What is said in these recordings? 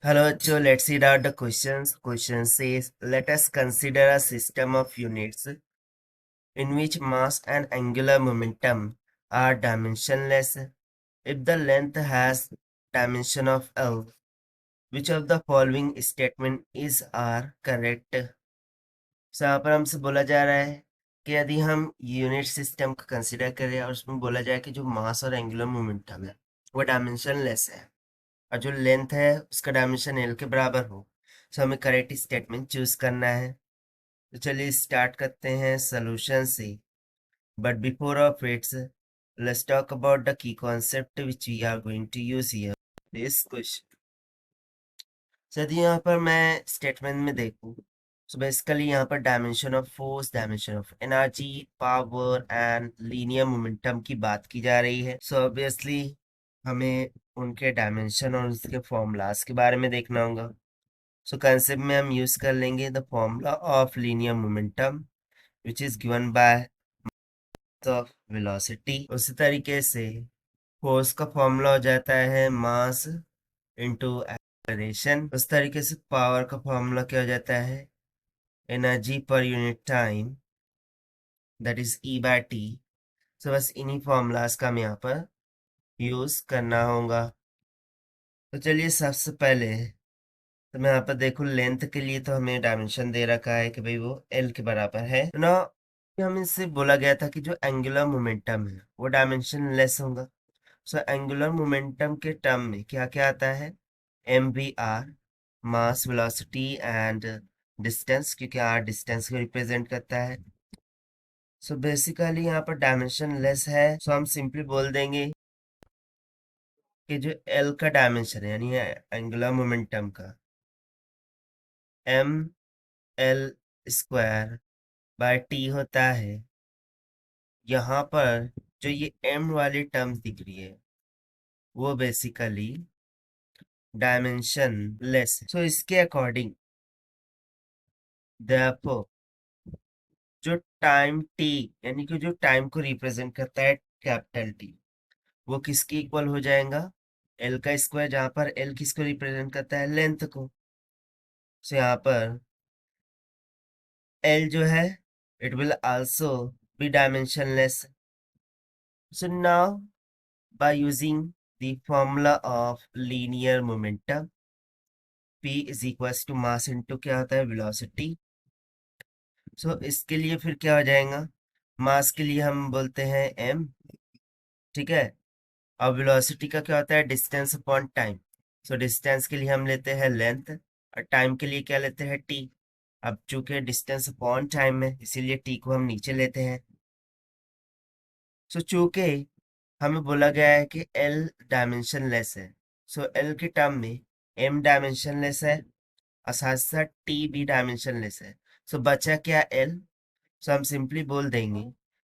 Hello, Joe. Let's read out the questions. Question says, let us consider a system of units in which mass and angular momentum are dimensionless. If the length has dimension of L, which of the following statement is are correct? So यहाँ पर हमसे बोला जा रहा है कि यदि हम यूनिट सिस्टम को कंसिडर करें और उसमें बोला जाए कि जो मास और एंगुलर मोमेंटम है वो डायमेंशनलेस है और जो लेंथ है उसका डायमेंशन एल के बराबर हो, तो हमें करेक्ट स्टेटमेंट चूज करना है। तो चलिए स्टार्ट करते हैं सोल्यूशन से। But before of its, let's talk about the key concept which we are going to use here this question. यदि यहाँ पर मैं स्टेटमेंट में देखूँ, सो बेसिकली यहाँ पर dimension of force, dimension of energy, power and linear momentum की बात की जा रही है। सो ऑब्वियसली हमें उनके डायमेंशन और उसके फॉर्मूलाज के बारे में देखना होगा। सो कंसेप्ट में हम यूज कर लेंगे the formula of linear momentum which is given by of velocity. उसी तरीके से फोर्स का फॉर्मूला हो जाता है मास इनटू एक्सेलरेशन। उस तरीके से पावर का फॉर्मूला क्या हो जाता है, energy per unit time, that is E by T. So बस इन्हीं फॉर्मूलाज का हमें यहाँ पर यूज करना होगा। तो चलिए सबसे पहले तो मैं यहाँ पर देखूँ लेंथ के लिए, तो हमें डायमेंशन दे रखा है कि भाई वो एल के बराबर है ना। हम इससे बोला गया था कि जो एंगुलर मोमेंटम है वो डायमेंशन लेस होगा। सो एंगुलर मोमेंटम के टर्म में क्या क्या आता है, M V R, mass, velocity and distance, क्योंकि आर डिस्टेंस को रिप्रेजेंट करता है। सो बेसिकली यहाँ पर डायमेंशन लेस है, सो हम सिंपली बोल देंगे कि जो एल का डायमेंशन है यानी एंगुलर मोमेंटम का, M L square by T होता है। यहाँ पर जो ये एम वाली टर्म्स दिख रही है वो बेसिकली डायमेंशन लेस है। सो इसके अकॉर्डिंग देयरफॉर जो टाइम टी यानी कि जो टाइम को रिप्रेजेंट करता है कैपिटल टी, वो किसके इक्वल हो जाएगा, एल का स्क्वायर, जहां पर एल किसको रिप्रेजेंट करता है, लेंथ को। सो यहाँ पर एल जो है it will also be dimensionless. So now by using the formula of linear momentum, p is equals to mass into क्या होता है, velocity। सो इसके लिए फिर क्या हो जाएगा, मास के लिए हम बोलते हैं m, ठीक है। और वेलोसिटी का क्या होता है, distance upon time. So distance के लिए हम लेते हैं लेंथ और टाइम के लिए क्या लेते हैं, t। अब चूंकि डिस्टेंस अपॉन टाइम है इसीलिए t को हम नीचे लेते हैं। सो चूंकि हमें बोला गया है कि L डायमेंशनलेस है, सो L के टर्म में M डायमेंशनलेस है और साथ साथ T भी डायमेंशनलेस है। सो बचा क्या, L। सो हम सिंपली बोल देंगे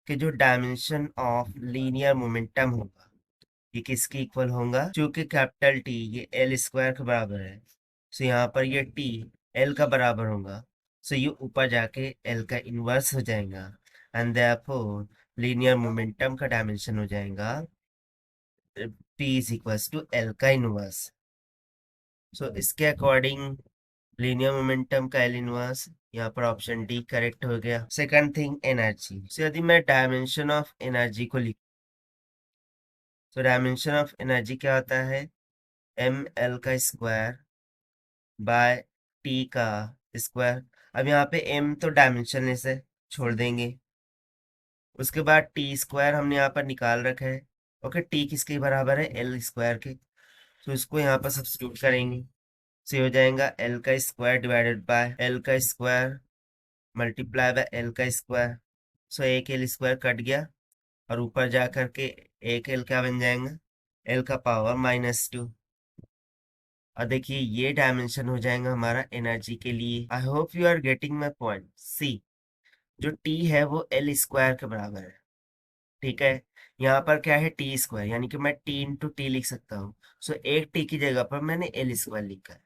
कि जो डायमेंशन ऑफ लीनियर मोमेंटम होगा ये किसके इक्वल होगा, चूंकि कैपिटल T ये L स्क्वायर के बराबर है। सो यहाँ पर ये T L का बराबर होगा। सो ये ऊपर जाके L का इनवर्स हो जाएगा एंड देयरफॉर लीनियर मोमेंटम का डायमेंशन हो जाएगा P is equals to L का इनवर्स। सो इसके अकॉर्डिंग लीनियर मोमेंटम का L इनवर्स, यहाँ पर ऑप्शन डी करेक्ट हो गया। Second thing, energy. सो यदि मैं डायमेंशन ऑफ एनर्जी को लिख, तो डायमेंशन ऑफ एनर्जी क्या होता है, एम एल का स्क्वायर बाय टी का स्क्वायर। अब यहाँ पे m तो डायमेंशनलेस है, छोड़ देंगे। उसके बाद टी स्क्वायर हमने यहाँ पर निकाल रखा है। ओके, टी किसके बराबर है, एल स्क्वायर के। तो इसको यहाँ पर सब्स्टिट्यूट करेंगे, से हो जाएगा एल का स्क्वायर डिवाइडेड बाय एल का स्क्वायर मल्टीप्लाई बाय एल का स्क्वायर। सो एक एल स्क्वायर कट गया और ऊपर जा करके एक एल क्या बन जाएगा, एल का पावर -2। और देखिए ये डायमेंशन हो जाएगा हमारा एनर्जी के लिए। I hope you are getting my point. See जो टी है वो एल स्क्वायर के बराबर है, ठीक है। यहाँ पर क्या है, टी स्क्वायर, यानी कि मैं टी इंटू टी लिख सकता हूँ। सो एक टी की जगह पर मैंने एल स्क्वायर लिखा है,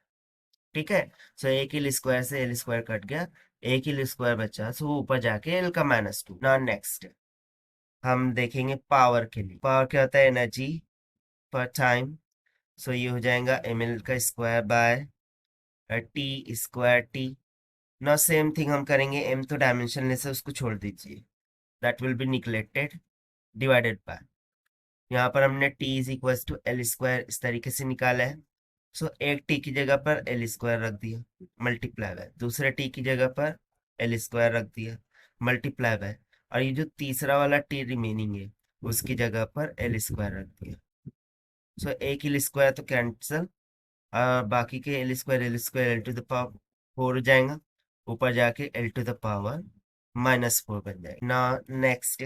ठीक है। सो एक एल स्क्वायर से एल स्क्वायर कट गया, एक एल स्क्वायर बचा, सो वो ऊपर जाके एल का -2। ना नेक्स्ट हम देखेंगे पावर के लिए। पावर क्या होता है, एनर्जी पर टाइम। सो ये हो जाएगा एम एल का square by T square T. Now same thing हम करेंगे, m तो डायमेंशनलेस है, उसको छोड़ दीजिए, that will be neglected, divided by, यहाँ पर हमने t is equal to L square इस तरीके से निकाला है। सो एक t की जगह पर एल स्क्वायर रख दिया, मल्टीप्लाई बाय, दूसरे t की जगह पर एल स्क्वायर रख दिया, मल्टीप्लाई बाय, और ये जो तीसरा वाला t रिमेनिंग है उसकी जगह पर एल स्क्वायर रख दिया। सो एक एल स्क्वायर तो कैंसिल, बाकी के L square L to the power 4 हो जाएगा, ऊपर जाके एल टू द पावर -4 बन जाएगा ना। नेक्स्ट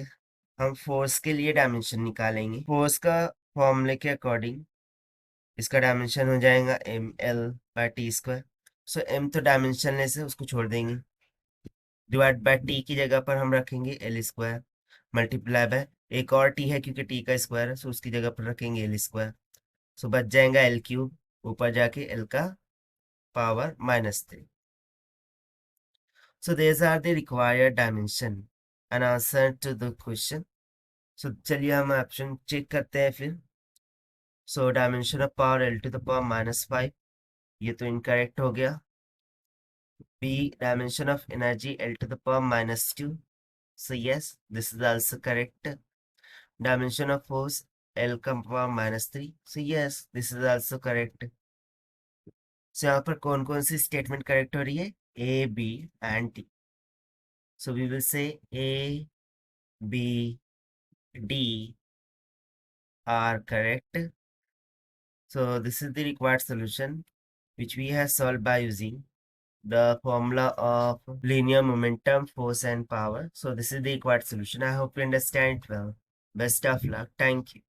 हम फोर्स के लिए डायमेंशन निकालेंगे। फोर्स का फॉर्मूले के अकॉर्डिंग इसका डायमेंशन हो जाएगा M L by T square. So M तो डायमेंशनलेस है, उसको छोड़ देंगे, डिवाइड बाय टी की जगह पर हम रखेंगे एल स्क्वायर, मल्टीप्लाई बाय एक और टी है क्योंकि टी का स्क्वायर है, सो उसकी जगह पर रखेंगे एल स्क्वायर। सो बच जाएगा एल क्यूब, ऊपर जाके एल का power -3। So these are the required dimension and answer to the question. So चलिए हम ऑप्शन चेक करते हैं फिर। So dimension of power L to the power -5, ये तो इनकरेक्ट हो गया। B dimension of energy L to the power -2, so yes this is also correct. Dimension of force L का power -3, so yes this is also correct. So यहाँ पर कौन कौन सी statement correct हो रही है, A B and T. So we will say A, B, D are correct. So this is the required solution which we have solved by using the formula of linear momentum, force and power. So this is the required solution. I hope you understand it well. Best of luck. Thank you.